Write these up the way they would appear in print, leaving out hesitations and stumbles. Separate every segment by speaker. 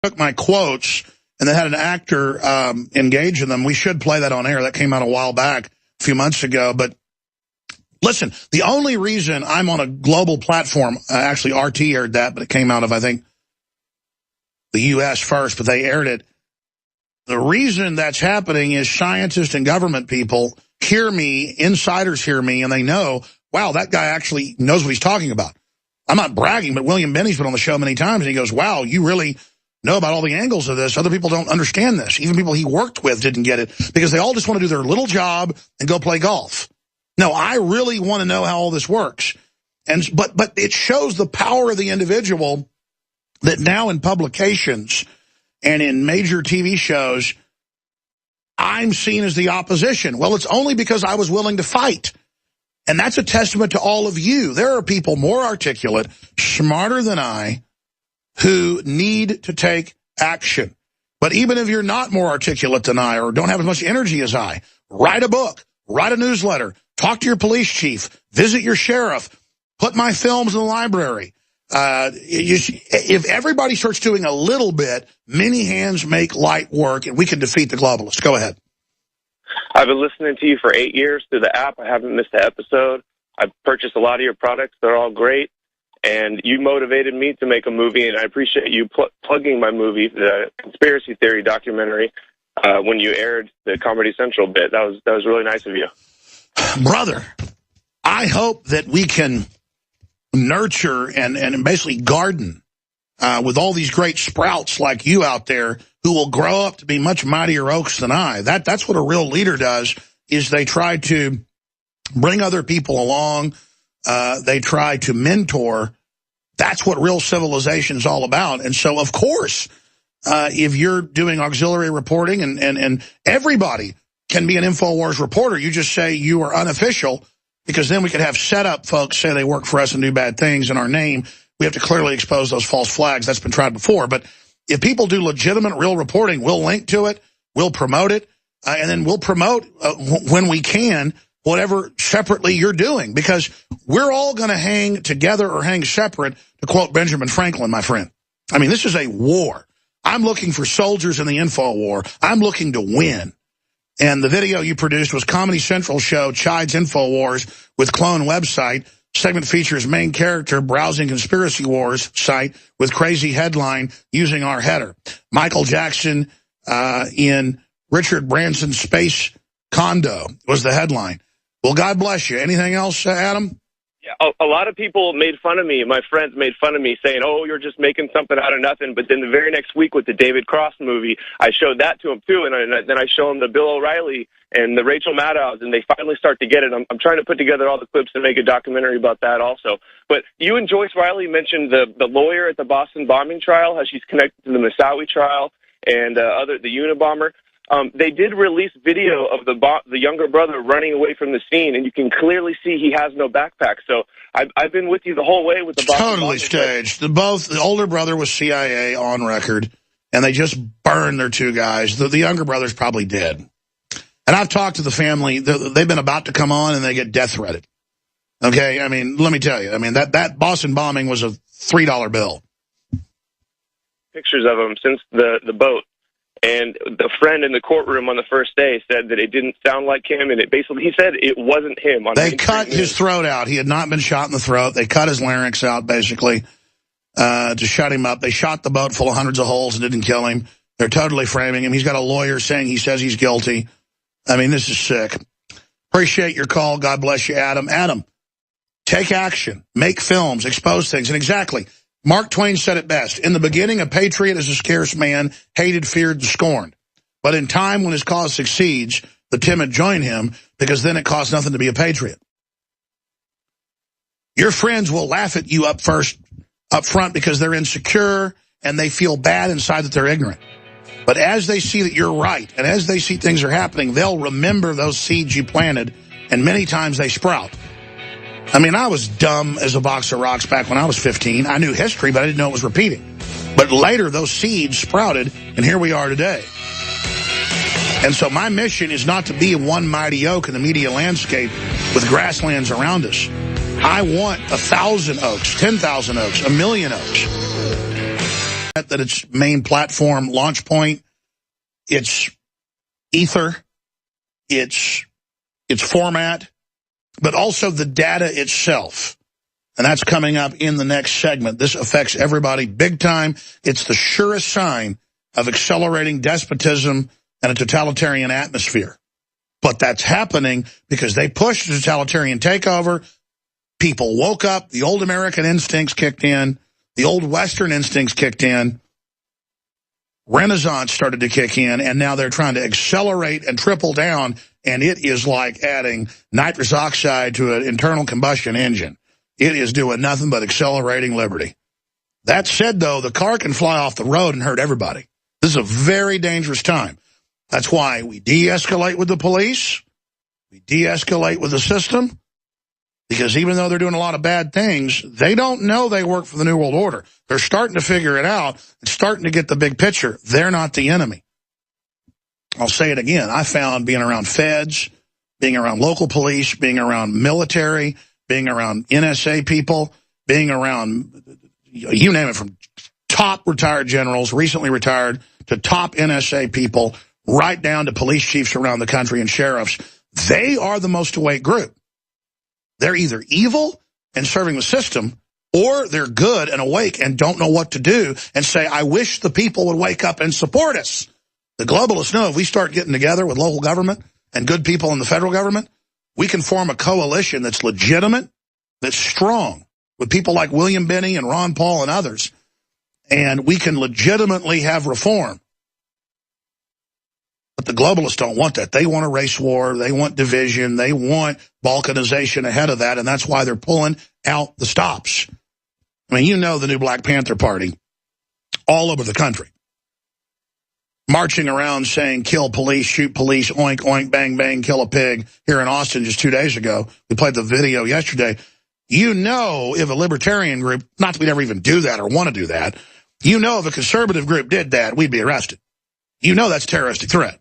Speaker 1: took my quotes and they had an actor engage in them. We should play that on air. That came out a while back, a few months ago. But listen, the only reason I'm on a global platform, actually RT aired that, but it came out of, I think, the U.S. first, but they aired it. The reason that's happening is scientists and government people hear me, insiders hear me, and they know, wow, that guy actually knows what he's talking about. I'm not bragging, but William Benny's been on the show many times, and he goes, wow, you really know about all the angles of this. Other people don't understand this. Even people he worked with didn't get it because they all just want to do their little job and go play golf. No, I really want to know how all this works. But it shows the power of the individual that now in publications and in major TV shows, I'm seen as the opposition. Well, it's only because I was willing to fight. And that's a testament to all of you. There are people more articulate, smarter than I, who need to take action. But even if you're not more articulate than I or don't have as much energy as I, write a book, write a newsletter, talk to your police chief, visit your sheriff, put my films in the library. If everybody starts doing a little bit, many hands make light work, and we can defeat the globalists. Go ahead.
Speaker 2: I've been listening to you for 8 years through the app. I haven't missed an episode. I've purchased a lot of your products. They're all great. And you motivated me to make a movie, and I appreciate you plugging my movie, the conspiracy theory documentary, when you aired the Comedy Central bit. That was really nice of you.
Speaker 1: Brother, I hope that we can nurture and basically garden with all these great sprouts like you out there who will grow up to be much mightier oaks than I. That's what a real leader does, is they try to bring other people along. They try to mentor. That's what real civilization is all about. And so, of course, if you're doing auxiliary reporting, and everybody can be an InfoWars reporter, you just say you are unofficial, because then we could have set up folks say they work for us and do bad things in our name. We have to clearly expose those false flags. That's been tried before. But if people do legitimate, real reporting, we'll link to it, we'll promote it, and then we'll promote when we can whatever separately you're doing, because we're all going to hang together or hang separate, to quote Benjamin Franklin, my friend. I mean, this is a war. I'm looking for soldiers in the info war. I'm looking to win. And the video you produced was Comedy Central show, Chide's InfoWars with clone website. Segment features main character browsing conspiracy wars site with crazy headline using our header. Michael Jackson in Richard Branson's space condo was the headline. Well, God bless you. Anything else, Adam?
Speaker 2: Yeah, a lot of people made fun of me. My friends made fun of me, saying, oh, you're just making something out of nothing. But then the very next week with the David Cross movie, I showed that to them, too. And then I show them the Bill O'Reilly and the Rachel Maddows, and they finally start to get it. I'm trying to put together all the clips and make a documentary about that also. But you and Joyce Riley mentioned the lawyer at the Boston bombing trial, how she's connected to the Moussaoui trial and the Unabomber. They did release video of the younger brother running away from the scene, and you can clearly see he has no backpack. So I've been with you the whole way with the Boston
Speaker 1: totally staged. The older brother was CIA on record, and they just burned their two guys. The younger brother's probably dead. And I've talked to the family. They've been about to come on, and they get death threatened. Okay? I mean, let me tell you. I mean, that Boston bombing was a $3 bill.
Speaker 2: Pictures of him since the boat. And the friend in the courtroom on the first day said that it didn't sound like him, and he said it wasn't him.
Speaker 1: They cut his throat out. He had not been shot in the throat. They cut his larynx out, basically, to shut him up. They shot the boat full of hundreds of holes and didn't kill him. They're totally framing him. He's got a lawyer saying he says he's guilty. I mean, this is sick. Appreciate your call. God bless you, Adam. Adam, take action. Make films. Expose things. And exactly. Mark Twain said it best. In the beginning, a patriot is a scarce man, hated, feared, and scorned. But in time, when his cause succeeds, the timid join him, because then it costs nothing to be a patriot. Your friends will laugh at you up front, because they're insecure and they feel bad inside that they're ignorant. But as they see that you're right, and as they see things are happening, they'll remember those seeds you planted, and many times they sprout. I mean, I was dumb as a box of rocks back when I was 15. I knew history, but I didn't know it was repeating. But later, those seeds sprouted, and here we are today. And so my mission is not to be one mighty oak in the media landscape with grasslands around us. I want 1,000 oaks, 10,000 oaks, 1,000,000 oaks. that its main platform launch point, its ether, its format, but also the data itself. And that's coming up in the next segment. This affects everybody big time. It's the surest sign of accelerating despotism and a totalitarian atmosphere. But that's happening because they pushed a totalitarian takeover. People woke up. The old American instincts kicked in. The old Western instincts kicked in. Renaissance started to kick in, and now they're trying to accelerate and triple down, and it is like adding nitrous oxide to an internal combustion engine. It is doing nothing but accelerating liberty. That said, though, the car can fly off the road and hurt everybody. This is a very dangerous time. That's why we de-escalate with the police. We de-escalate with the system. Because even though they're doing a lot of bad things, they don't know they work for the New World Order. They're starting to figure it out and starting to get the big picture. They're not the enemy. I'll say it again. I found being around feds, being around local police, being around military, being around NSA people, being around, you name it, from top retired generals, recently retired, to top NSA people, right down to police chiefs around the country and sheriffs. They are the most awake group. They're either evil and serving the system, or they're good and awake and don't know what to do and say, I wish the people would wake up and support us. The globalists know if we start getting together with local government and good people in the federal government, we can form a coalition that's legitimate, that's strong, with people like William Binney and Ron Paul and others, and we can legitimately have reform. But the globalists don't want that. They want a race war. They want division. They want balkanization ahead of that, and that's why they're pulling out the stops. I mean, you know the new Black Panther Party all over the country, marching around saying, kill police, shoot police, oink, oink, bang, bang, kill a pig, here in Austin just 2 days ago. We played the video yesterday. You know if a libertarian group, not that we'd ever even do that or want to do that, you know if a conservative group did that, we'd be arrested. You know that's a terroristic threat.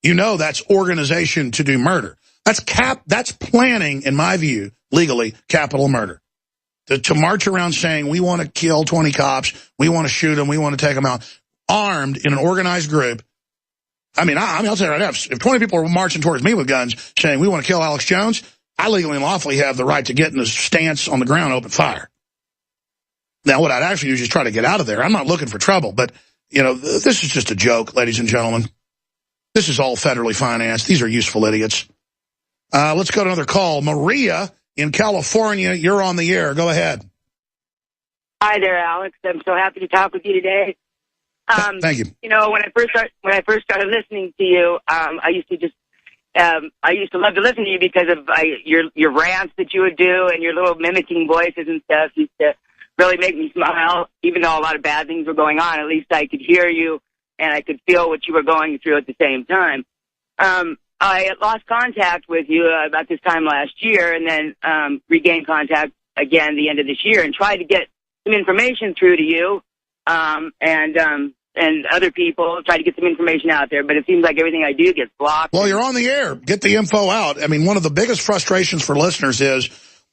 Speaker 1: You know that's organization to do murder. That's planning, in my view, legally, capital murder. To march around saying we want to kill 20 cops, we want to shoot them, we want to take them out, armed in an organized group. I mean, I'll tell you right now, if 20 people are marching towards me with guns saying we want to kill Alex Jones, I legally and lawfully have the right to get in a stance on the ground, open fire. Now, what I'd actually do is just try to get out of there. I'm not looking for trouble, but, you know, this is just a joke, ladies and gentlemen. This is all federally financed. These are useful idiots. Let's go to another call. Maria in California, you're on the air. Go ahead.
Speaker 3: Hi there, Alex. I'm so happy to talk with you today.
Speaker 1: Thank you.
Speaker 3: You know, when I first started listening to you, I used to love to listen to you because of your rants that you would do and your little mimicking voices and stuff used to really make me smile. Even though a lot of bad things were going on, at least I could hear you and I could feel what you were going through at the same time. I lost contact with you about this time last year and then regained contact again the end of this year and tried to get some information through to you and other people, try to get some information out there, but it seems like everything I do gets blocked.
Speaker 1: Well, you're on the air. Get the info out. I mean, one of the biggest frustrations for listeners is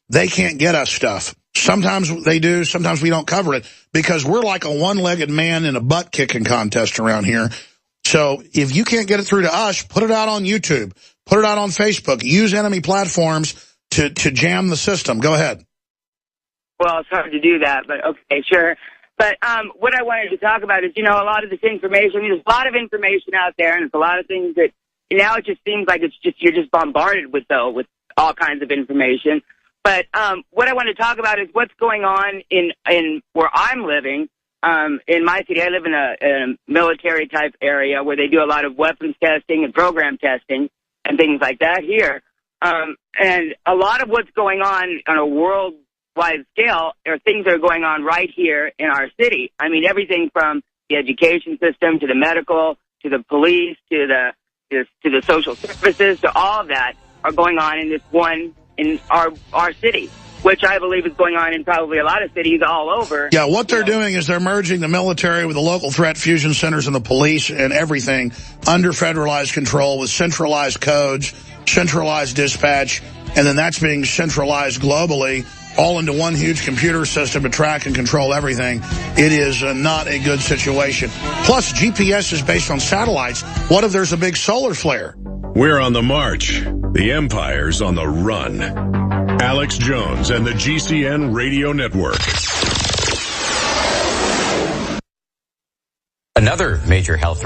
Speaker 1: they can't get us stuff. Sometimes they do, sometimes we don't cover it because we're like a one-legged man in a butt-kicking contest around here. So if you can't get it through to us, put it out on YouTube, put it out on Facebook, use enemy platforms to jam the system. Go ahead.
Speaker 3: Well, it's hard to do that, but okay, sure. But what I wanted to talk about is, you know, a lot of this information, I mean, there's a lot of information out there, and it's a lot of things that now it just seems like you're just bombarded with all kinds of information. But what I want to talk about is what's going on in where I'm living. In my city, I live in a military-type area where they do a lot of weapons testing and program testing and things like that here. And a lot of what's going on a worldwide scale are things that are going on right here in our city. I mean, everything from the education system to the medical to the police to the social services to all of that are going on in our city, which I believe is going on in probably a lot of cities all over.
Speaker 1: Yeah, what they're doing is they're merging the military with the local threat fusion centers and the police and everything under federalized control with centralized codes, centralized dispatch, and then that's being centralized globally all into one huge computer system to track and control everything. It is not a good situation. Plus, GPS is based on satellites. What if there's a big solar flare?
Speaker 4: We're on the march. The empire's on the run. Alex Jones and the GCN Radio Network.
Speaker 5: Another major health